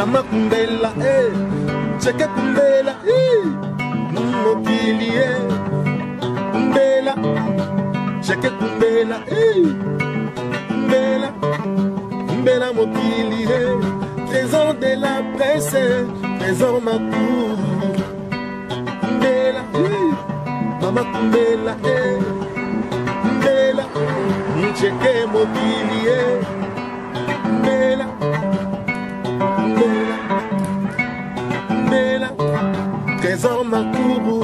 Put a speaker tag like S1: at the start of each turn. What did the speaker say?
S1: Mama Kumbela, cheke Kumbela, mokili, Kumbela, cheke Kumbela, Kumbela, Kumbela mokili, trésor de la presse, trésor ma cour, Kumbela, Mama Kumbela, Kumbela, cheke mokili, Kumbela. Trésor ma cour.